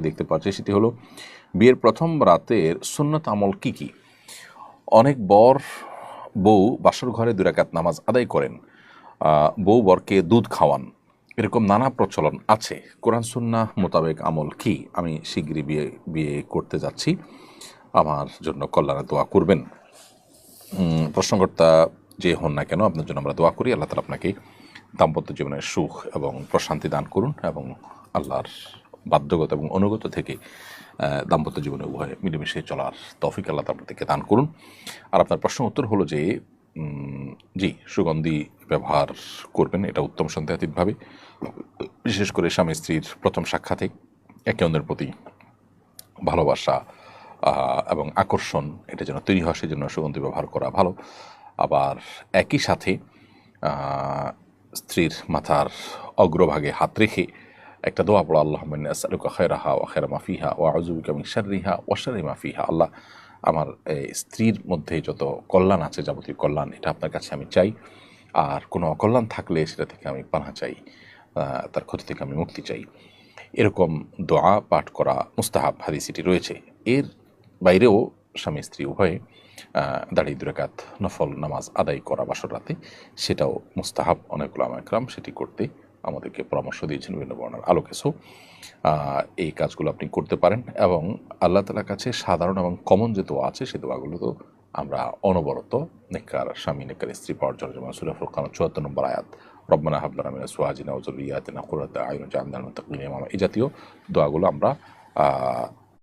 দেখতে পাচ্ছি সেটি হলো বিয়ের প্রথম রাতের সুন্নত আমল কি কি। অনেক বর বউ বাসর ঘরে 2 রাকাত নামাজ আদায় করেন, বউ বরকে দুধ খাওয়ান, এরকম নানা প্রচলন আছে। কোরআন সুন্নাহ মোতাবেক আমল কি? আমি শীঘ্রই বিয়ে করতে যাচ্ছি, আমার জন্য কল্যাণে দোয়া করবেন। প্রশ্নকর্তা যে হন না কেন, আপনার জন্য আমরা দোয়া করি। আল্লাহ তাআলা আপনাকে দাম্পত্য জীবনের সুখ এবং প্রশান্তি দান করুন এবং আল্লাহর বাধ্যগত এবং অনুগত থেকে দাম্পত্য জীবনে উভয়ে মিলেমিশে চলার তৌফিক আল্লাহ তাআলা আপনাদেরকে দান করুন। আর আপনার প্রশ্ন উত্তর হলো যে জি, সুগন্ধি ব্যবহার করবেন, এটা উত্তম সন্দেহাতীতভাবে। বিশেষ করে স্বামী স্ত্রীর প্রথম সাক্ষাতে একে অন্যের প্রতি ভালোবাসা এবং আকর্ষণ এটা যেন তৈরি হয়, সেজন্য সুগন্ধি ব্যবহার করা ভালো। আবার একই সাথে স্ত্রীর মাথার অগ্রভাগে হাত রেখে একটা দোয়া পড়া, আল্লাহুম্মা ইন্নী আসআলুকা খায়রাহা ওয়া খায়রা মা ফিহা ওয়া আউযু বিকা মিন শাররিহা ওয়া শাররি মা ফিহা। আল্লাহ, আমার স্ত্রীর মধ্যে যত কল্যাণ আছে, যাবতীয় কল্যাণ, এটা আপনার কাছে আমি চাই। আর কোনো অকল্যাণ থাকলে সেটা থেকে আমি পানাহ চাই, তার ক্ষতি থেকে আমি মুক্তি চাই। এরকম দোয়া পাঠ করা মুস্তাহাব, হাদিসটি রয়েছে। এর বাইরেও স্বামী স্ত্রী উভয়ে দাঁড়িয়ে 2 রাকাত নফল নামাজ আদায় করা বাসর রাতে, সেটাও মুস্তাহাব। অনেক উলামা ইকরাম সেটি করতে আমাদেরকে পরামর্শ দিয়েছেন বিভিন্ন বর্ণনার আলোকে। সো এই কাজগুলো আপনি করতে পারেন এবং আল্লাহ তাআলার কাছে সাধারণ এবং কমন যে দোয়া আছে সেই দোয়াগুলো তো আমরা অনবরত নেককার স্বামী নেককার স্ত্রী পাওয়ার জন্য, যেমন সূরা ফুরকান ৭৪ নম্বর আয়াত, রব্বানা হাব লানা মিন আজওয়াজিনা ওয়া যুররিয়্যাতিনা কুররাতা আয়ুন ওয়াজআলনা লিল মুত্তাকিনা ইমামা, এই জাতীয় দোয়াগুলো আমরা